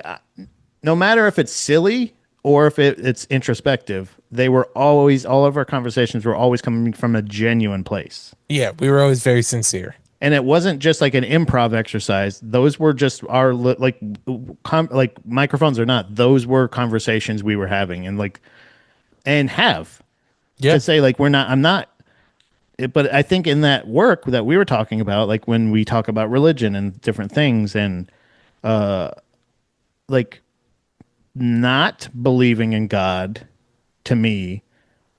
A: no matter if it's silly or if it's introspective, they were always all of our conversations were always coming from a genuine place.
B: Yeah, we were always very sincere.
A: And it wasn't just like an improv exercise. Those were just our like microphones or not. Those were conversations we were having and like and have
B: Yeah.
A: to say like we're not. I'm not. But I think in that work that we were talking about, like when we talk about religion and different things, and like not believing in God, to me,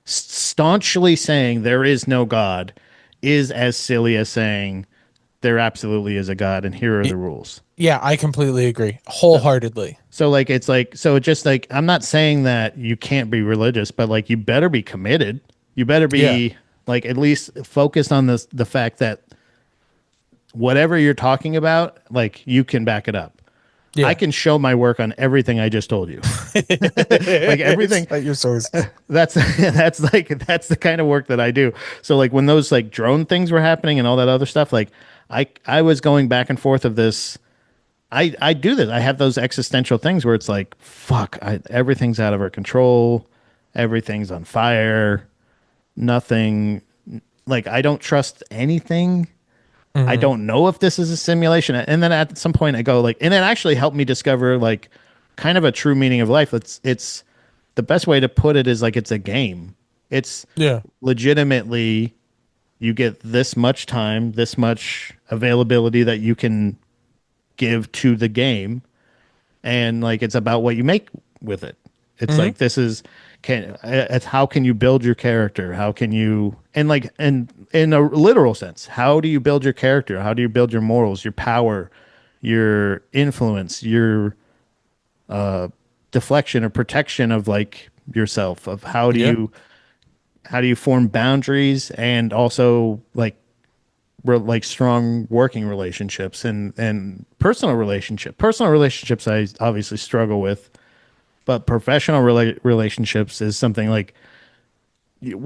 A: staunchly saying there is no God, is as silly as saying there absolutely is a God and here are the rules.
B: Yeah, I completely agree. Wholeheartedly.
A: So like it's like so it just like I'm not saying that you can't be religious, but like you better be committed. You better
B: Yeah.
A: be like at least focused on the fact that whatever you're talking about, like you can back it up. I
B: Yeah.
A: can show my work on everything I just told you. Like everything
B: At your source.
A: that's that's the kind of work that I do. So like when those like drone things were happening and all that other stuff, like I was going back and forth of this. I do this. I have those existential things where it's like, fuck, everything's out of our control. Everything's on fire. Nothing. Like I don't trust anything. I
B: Mhm.
A: don't know if this is a simulation. And then at some point I go like, and it actually helped me discover like kind of a true meaning of life. It's the best way to put it is like it's a game. It's
B: Yeah.
A: legitimately you get this much time, this much availability that you can give to the game, and like it's about what you make with it. It's
B: Mhm.
A: like this is can it's how can you build your character? How can you and like and in a literal sense, how do you build your character? How do you build your morals, your power, your influence, your deflection or protection of like yourself? Of
B: Yeah.
A: how do you form boundaries and also like strong working relationships and personal relationships I obviously struggle with, but professional relationships is something like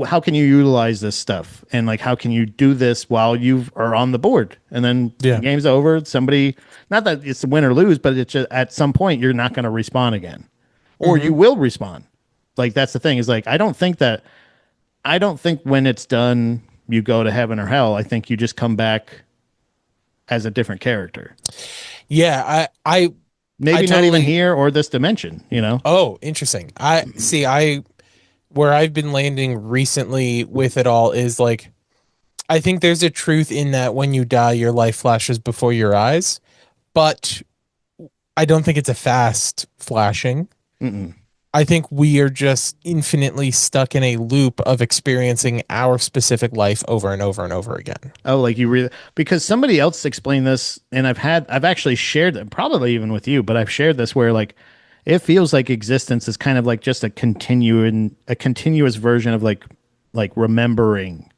A: how can you utilize this stuff and like how can you do this while you are on the board and then the
B: Yeah.
A: game's over, somebody, not that it's win or lose, but it's just at some point you're not going to respawn again or you
B: Mhm.
A: will respawn. Like that's the thing is like I don't think when it's done you go to heaven or hell. I think you just come back as a different character.
B: Yeah, I
A: Maybe not even
B: totally.
A: here or this dimension, you know?
B: Oh, interesting. I see. I Where I've been landing recently with it all is like I think there's a truth in that when you die, your life flashes before your eyes, but I don't think it's a fast flashing.
A: Mm-mm.
B: I think we are just infinitely stuck in a loop of experiencing our specific life over and over and over again.
A: Oh, like you really, because somebody else explained this, and I've actually shared it, probably even with you, but I've shared this where like it feels like existence is kind of like just a continuous version of like remembering.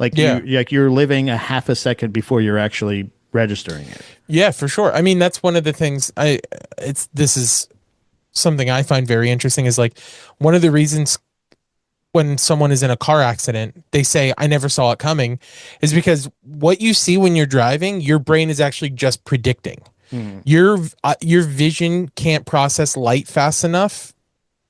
A: Like
B: Yeah.
A: you're living a half a second before you're actually registering it.
B: Yeah, for sure. I mean, that's one of the things this is something I find very interesting is like one of the reasons when someone is in a car accident, they say, I never saw it coming, is because what you see when you're driving, your brain is actually just predicting.
A: Mm.
B: Your vision can't process light fast enough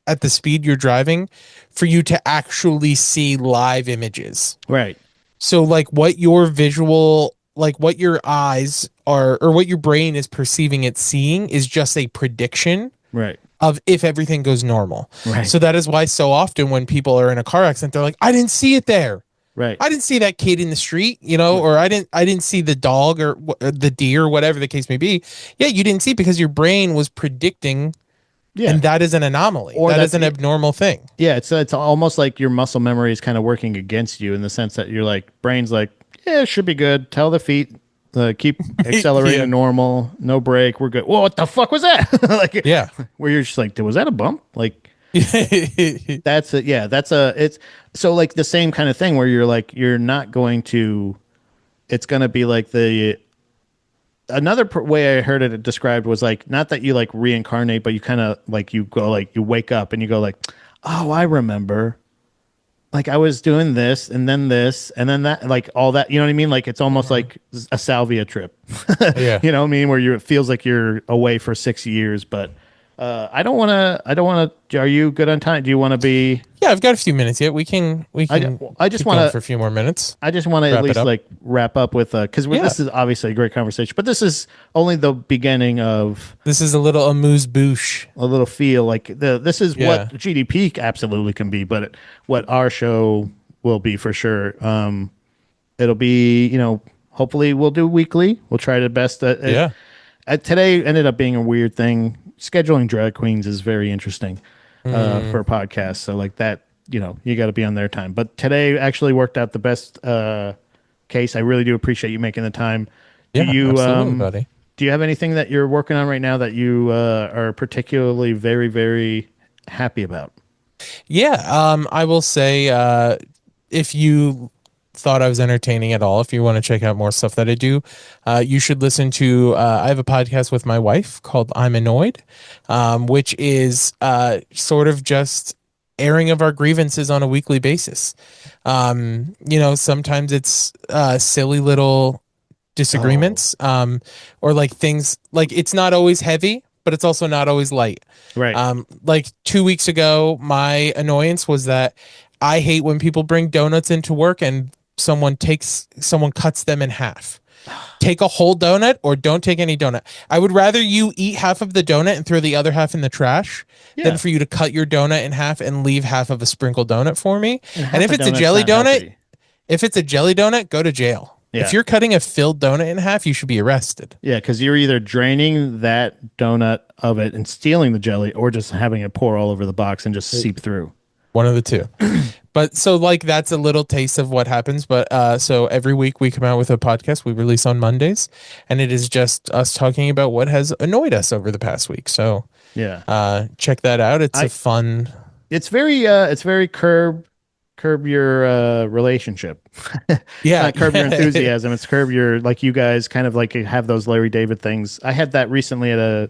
B: at the speed you're driving for you to actually see live images.
A: Right.
B: So like what your visual, like what your eyes are, or what your brain is perceiving it seeing is just a prediction
A: Right.
B: of if everything goes normal.
A: Right.
B: So that is why so often when people are in a car accident, they're like, I didn't see it there.
A: Right.
B: I didn't see that kid in the street, you know, or I didn't see the dog or the deer, whatever the case may be. Yeah, you didn't see it because your brain was predicting,
A: Yeah.
B: and that is an anomaly.
A: Or
B: That is
A: that's
B: an abnormal thing.
A: yeah, it's almost like your muscle memory is kind of working against you in the sense that you're like brain's like, yeah, it should be good. Tell the feet, keep
B: Yeah.
A: accelerating normal, no brake, we're good. Whoa, what the fuck was that? Like
B: Yeah.
A: where you're just like, was that a bump? Like that's a yeah, that's a it's so like the same kind of thing where you're like you're not going to it's going to be like the another way I heard it described was like not that you like reincarnate, but you kind of like you go like you wake up and you go like, oh, I remember. Like I was doing this and then that like all that you know what I mean? Like it's almost
B: Mhm.
A: like a salvia trip.
B: Yeah.
A: You know what I mean? Where you it feels like you're away for 6 years, but I don't wanna are you good on time? Do you wanna be
B: Yeah, I've got a few minutes yet. We can
A: I just
B: keep going
A: wanna
B: for a few more minutes.
A: I just want to at
B: Wrap it
A: least
B: up.
A: like wrap up with because
B: Yeah.
A: this is obviously a great conversation, but this is only the beginning of
B: This is a little amuse bouche.
A: a little feel like this is what
B: Yeah.
A: GDP absolutely can be, but what our show will be for sure. It'll be hopefully we'll do weekly. We'll try the best.
B: Yeah.
A: Today ended up being a weird thing. Scheduling drag queens is very interesting for
B: Mm,
A: a podcast. So like that, you got to be on their time. But today actually worked out the best case. I really do appreciate you making the time. Do
B: yeah,
A: you
B: absolutely, buddy.
A: do you have anything that you're working on right now that you are particularly very very happy about?
B: Yeah, I will say, if you thought I was entertaining at all, if you want to check out more stuff that I do, you should listen to. I have a podcast with my wife called I'm Annoyed, which is sort of just airing of our grievances on a weekly basis. Sometimes it's silly little
A: Oh,
B: disagreements, or like things like it's not always heavy, but it's also not always light.
A: right.
B: Like 2 weeks ago, my annoyance was that I hate when people bring donuts into work and someone cuts them in half. Take a whole donut or don't take any donut. I would rather you eat half of the donut and throw the other half in the trash than
A: Yeah,
B: for you to cut your donut in half and leave half of a sprinkled donut for me.
A: and
B: And
A: half a donut's not healthy.
B: if it's a jelly donut, go to jail. If
A: Yeah.
B: you're cutting a filled donut in half, you should be arrested.
A: Yeah, because you're either draining that donut of it and stealing the jelly, or just having it pour all over the box and just seep through.
B: One of the two. But so like that's a little taste of what happens. But so every week we come out with a podcast we release on Mondays, and it is just us talking about what has annoyed us over the past week. So
A: Yeah,
B: check that out. It's a
A: I.
B: fun.
A: It's very curb your relationship. It's
B: Yeah.
A: not curb your enthusiasm. It's curb your like you guys kind of like have those Larry David things. I had that recently at a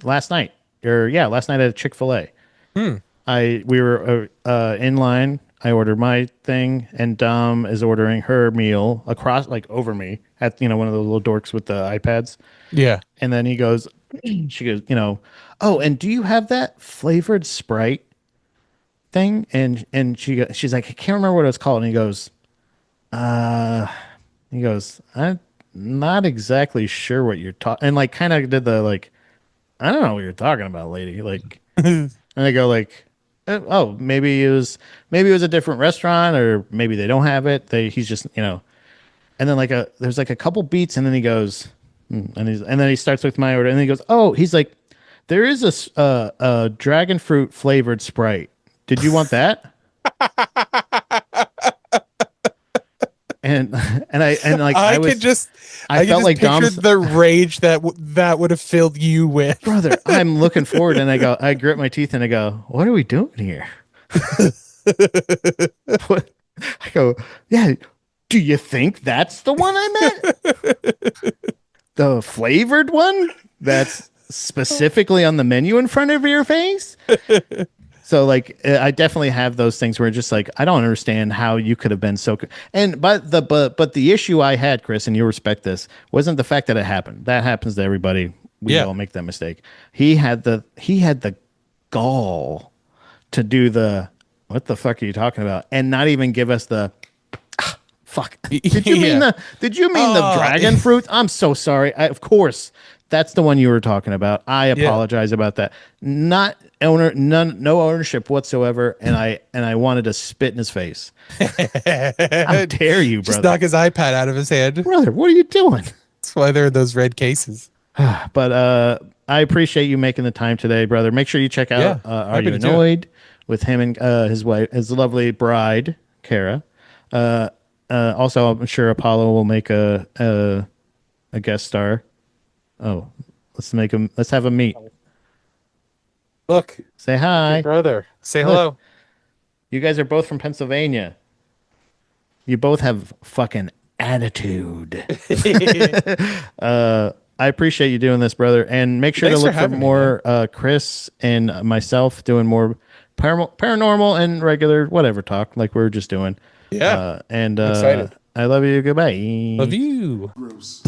A: last night or yeah last night at a Chick-fil-A.
B: Hmm.
A: We were in line. I ordered my thing, and Dom is ordering her meal across, like over me, at one of those little dorks with the iPads.
B: Yeah.
A: And then he goes, she goes, oh, and do you have that flavored Sprite thing? And she's like, I can't remember what it was called. And uh, he goes, I'm not exactly sure what you're talking, and like kind of did the like, I don't know what you're talking about, lady. Like, and they go like, oh, maybe it was a different restaurant, or maybe they don't have it. He's just and then there's like a couple beats, and then he goes, and then he starts with my order, and then he goes, oh, he's like, there is a dragon fruit flavored Sprite. Did you want that? And
B: I could just
A: I
B: I could
A: felt
B: just
A: like
B: picture
A: Dom's
B: the rage that would have filled you with.
A: brother. I'm looking forward, and I grit my teeth, and I go, what are we doing here? What? I go, yeah. Do you think that's the one I meant? The flavored one that's specifically on the menu in front of your face? So like I definitely have those things where just like I don't understand how you could have been so and but the issue I had, Chris, and you respect this, wasn't the fact that it happened. That happens to everybody. We
B: Yeah.
A: all make that mistake. He had the gall to do the what the fuck are you talking about? And not even give us the Fuck. Did you mean
B: Yeah.
A: the
B: Oh,
A: dragon fruit? I'm so sorry. Of course, that's the one you were talking about. I
B: yeah.
A: apologize about that. Not owner, no ownership whatsoever. And I wanted to spit in his face. How dare you,
B: Just
A: brother?
B: knock his iPad out of his hand.
A: Brother, what are you doing?
B: That's why there are those red cases.
A: But I appreciate you making the time today, brother. Make sure you check out
B: Yeah,
A: Are
B: happy
A: You
B: to do it.
A: Annoyed with him and his wife, his lovely bride, Kara. Uh, also, I'm sure Apollo will make a guest star. Oh, let's have him meet.
B: Look,
A: Say
B: there's your
A: hi.
B: brother. Say
A: Look,
B: hello.
A: you guys are both from Pennsylvania. You both have fucking attitude. I appreciate you doing this, brother. And make sure to
B: Thanks for
A: look for
B: having me, man.
A: more Chris and myself doing more paranormal and regular whatever talk like we were just doing.
B: Yeah,
A: And
B: I'm excited.
A: I love you.
B: Love
A: Goodbye.
B: you.
C: Gross.